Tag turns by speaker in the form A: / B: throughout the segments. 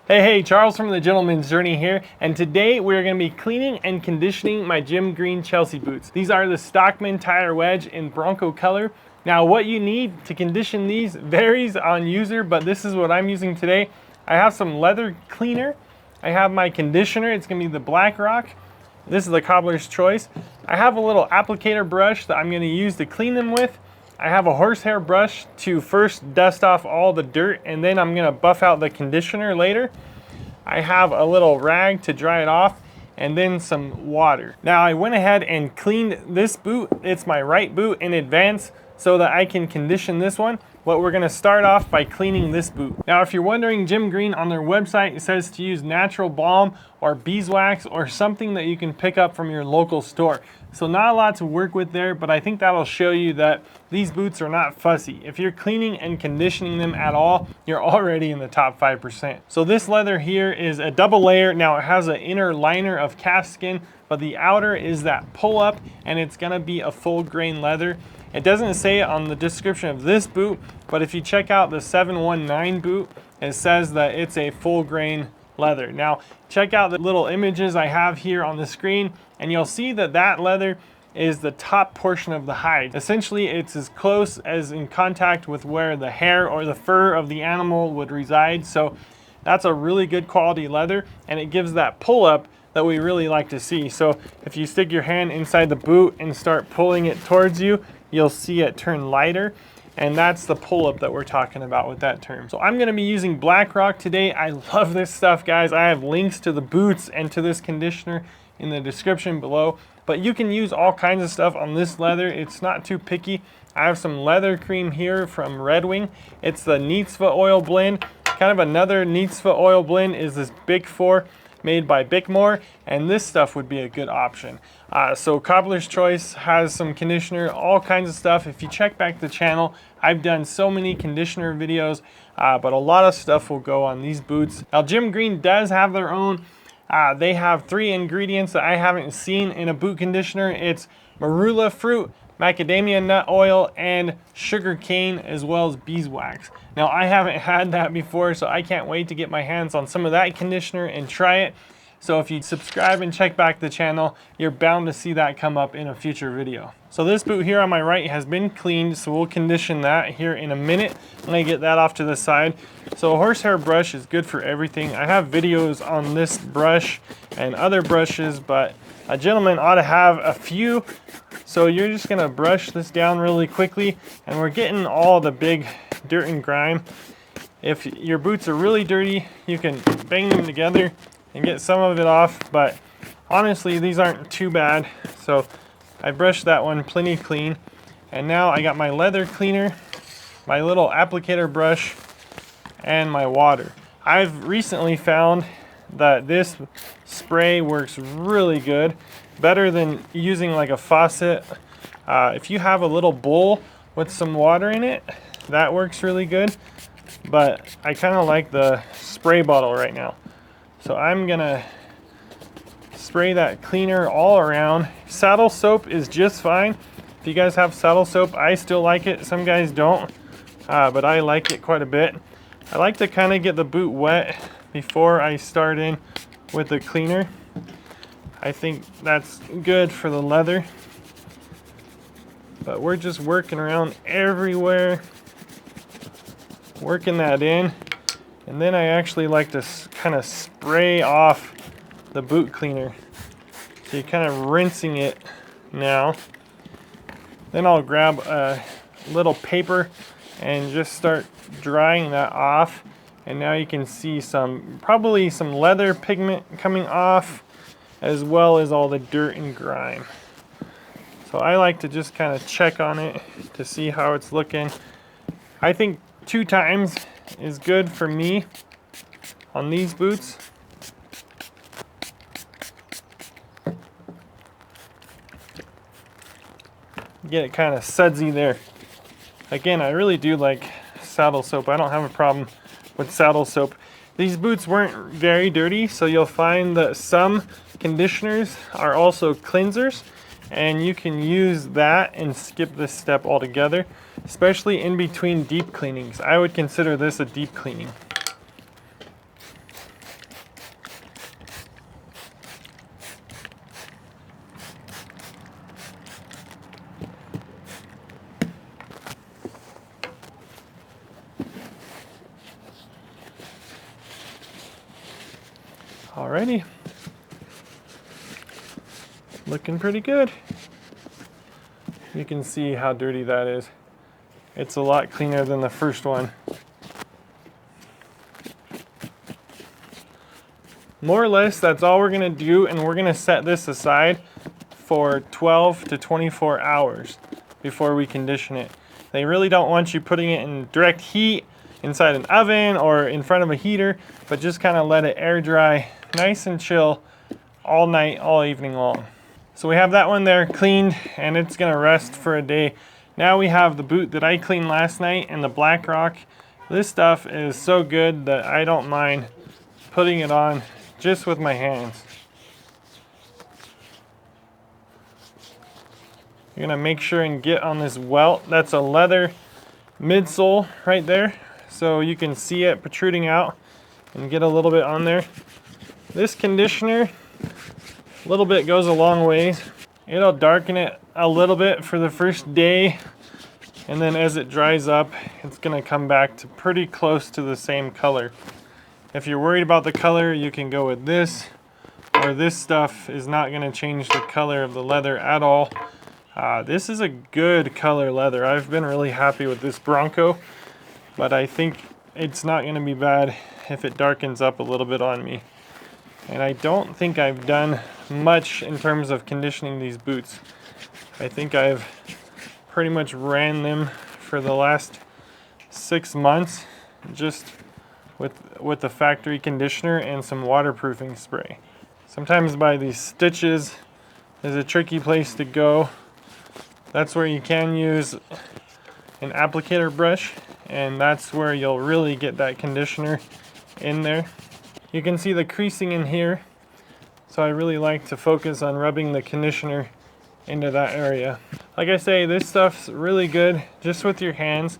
A: Hey, Charles from the Gentleman's Journey here, and today we're going to be cleaning and conditioning my Jim Green Chelsea boots. These are the Stockman tire wedge in Bronco color. Now what you need to condition these varies on user, but this is what I'm using today. I have some leather cleaner. I have my conditioner. It's going to be the Black Rock. This is the Cobbler's Choice. I have a little applicator brush that I'm going to use to clean them with. I have a horsehair brush to first dust off all the dirt, and then I'm going to buff out the conditioner later. I have a little rag to dry it off, and then some water. Now I went ahead and cleaned this boot. It's my right boot in advance so that I can condition this one. But we're gonna start off by cleaning this boot. Now if you're wondering, Jim Green on their website, it says to use natural balm or beeswax or something that you can pick up from your local store. So not a lot to work with there, but I think that'll show you that these boots are not fussy. If you're cleaning and conditioning them at all, you're already in the top 5%. So this leather here is a double layer. Now it has an inner liner of calf skin, but the outer is that pull up, and it's gonna be a full grain leather. It doesn't say it on the description of this boot, but if you check out the 719 boot, it says that it's a full grain leather. Now, check out the little images I have here on the screen, and you'll see that that leather is the top portion of the hide. Essentially, it's as close as in contact with where the hair or the fur of the animal would reside. So that's a really good quality leather, and it gives that pull up that we really like to see. So if you stick your hand inside the boot and start pulling it towards you, you'll see it turn lighter, and that's the pull-up that we're talking about with that term. So I'm gonna be using Black Rock today. I love this stuff, guys. I have links to the boots and to this conditioner in the description below, but you can use all kinds of stuff on this leather. It's not too picky. I have some leather cream here from Red Wing. It's the Neatsfoot oil blend. Kind of another Neatsfoot oil blend is this Big 4 made by Bickmore, and this stuff would be a good option. So Cobbler's Choice has some conditioner, all kinds of stuff. If you check back the channel, I've done so many conditioner videos, but a lot of stuff will go on these boots. Now Jim Green does have their own. They have 3 ingredients that I haven't seen in a boot conditioner. It's marula fruit, macadamia nut oil, and sugar cane, as well as beeswax. Now I haven't had that before, so I can't wait to get my hands on some of that conditioner and try it. So if you subscribe and check back the channel, you're bound to see that come up in a future video. So this boot here on my right has been cleaned, so we'll condition that here in a minute. I'm gonna get that off to the side. So a horsehair brush is good for everything. I have videos on this brush and other brushes, but a gentleman ought to have a few. So you're just gonna brush this down really quickly, and we're getting all the big dirt and grime. If your boots are really dirty, you can bang them together and get some of it off, but honestly these aren't too bad. So I brushed that one plenty clean, and now I got my leather cleaner, my little applicator brush, and my water. I've recently found that this spray works really good, better than using like a faucet. If you have a little bowl with some water in it, that works really good, but I kind of like the spray bottle right now. So I'm gonna spray that cleaner all around. Saddle soap is just fine. If you guys have saddle soap, I still like it. Some guys don't, but I like it quite a bit. I like to kind of get the boot wet before I start in with the cleaner. I think that's good for the leather. But we're just working around everywhere, working that in. And then I actually like to kind of spray off the boot cleaner. So you're kind of rinsing it now. Then I'll grab a little paper and just start drying that off. And now you can see probably some leather pigment coming off, as well as all the dirt and grime. So I like to just kind of check on it to see how it's looking. I think 2 times is good for me on these boots. Get it kind of sudsy there. Again, I really do like saddle soap. I don't have a problem with saddle soap. These boots weren't very dirty, so you'll find that some conditioners are also cleansers, and you can use that and skip this step altogether, especially in between deep cleanings. I would consider this a deep cleaning. Alrighty. Looking pretty good. You can see how dirty that is. It's a lot cleaner than the first one. More or less, that's all we're gonna do, and we're gonna set this aside for 12 to 24 hours before we condition it. They really don't want you putting it in direct heat inside an oven or in front of a heater, but just kind of let it air dry nice and chill all night, all evening long. So we have that one there cleaned, and it's gonna rest for a day. Now we have the boot that I cleaned last night and the Black Rock. This stuff is so good that I don't mind putting it on just with my hands. You're gonna make sure and get on this welt. That's a leather midsole right there, so you can see it protruding out, and get a little bit on there. This conditioner, a little bit goes a long ways. It'll darken it a little bit for the first day, and then as it dries up, it's gonna come back to pretty close to the same color. If you're worried about the color, you can go with this, or this stuff is not gonna change the color of the leather at all. This is a good color leather. I've been really happy with this Bronco, but I think it's not gonna be bad if it darkens up a little bit on me. And I don't think I've done much in terms of conditioning these boots. I think I've pretty much ran them for the last 6 months, just with the factory conditioner and some waterproofing spray. Sometimes by these stitches is a tricky place to go. That's where you can use an applicator brush, and that's where you'll really get that conditioner in there. You can see the creasing in here, so I really like to focus on rubbing the conditioner into that area. Like I say, this stuff's really good just with your hands.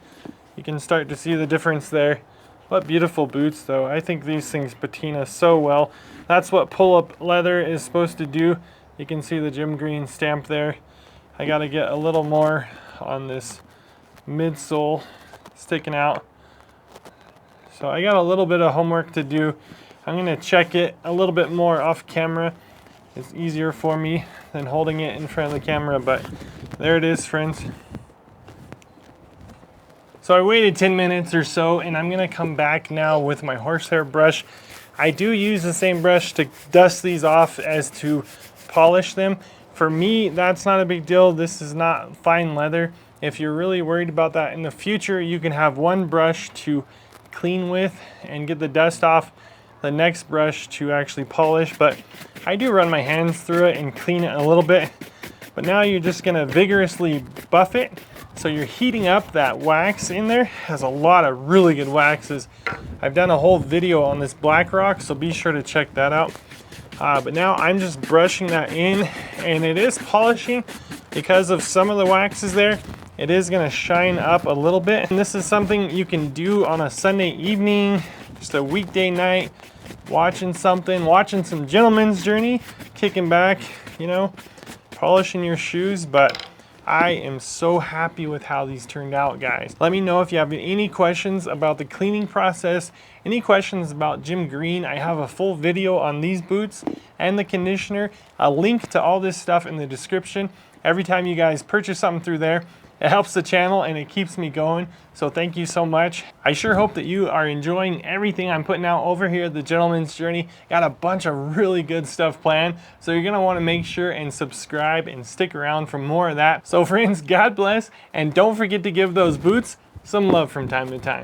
A: You can start to see the difference there. What beautiful boots though. I think these things patina so well. That's what pull-up leather is supposed to do. You can see the Jim Green stamp there. I gotta get a little more on this midsole sticking out. So I got a little bit of homework to do. I'm gonna check it a little bit more off camera. It's easier for me than holding it in front of the camera, but there it is, friends. So I waited 10 minutes or so, and I'm gonna come back now with my horsehair brush. I do use the same brush to dust these off as to polish them. For me, that's not a big deal. This is not fine leather. If you're really worried about that in the future, you can have one brush to clean with and get the dust off, the next brush to actually polish. But I do run my hands through it and clean it a little bit. But now you're just gonna vigorously buff it. So you're heating up that wax in there. Has a lot of really good waxes. I've done a whole video on this Black Rock, so be sure to check that out. But now I'm just brushing that in, and it is polishing because of some of the waxes there. It is gonna shine up a little bit. And this is something you can do on a Sunday evening, just a weekday night, watching some Gentleman's Journey, kicking back, you know, polishing your shoes. But I am so happy with how these turned out, guys. Let me know if you have any questions about the cleaning process, any questions about Jim Green. I have a full video on these boots and the conditioner. A link to all this stuff in the description. Every time you guys purchase something through there, it helps the channel and it keeps me going. So thank you so much. I sure hope that you are enjoying everything I'm putting out over here at the Gentleman's Journey. Got a bunch of really good stuff planned. So you're gonna wanna make sure and subscribe and stick around for more of that. So friends, God bless, and don't forget to give those boots some love from time to time.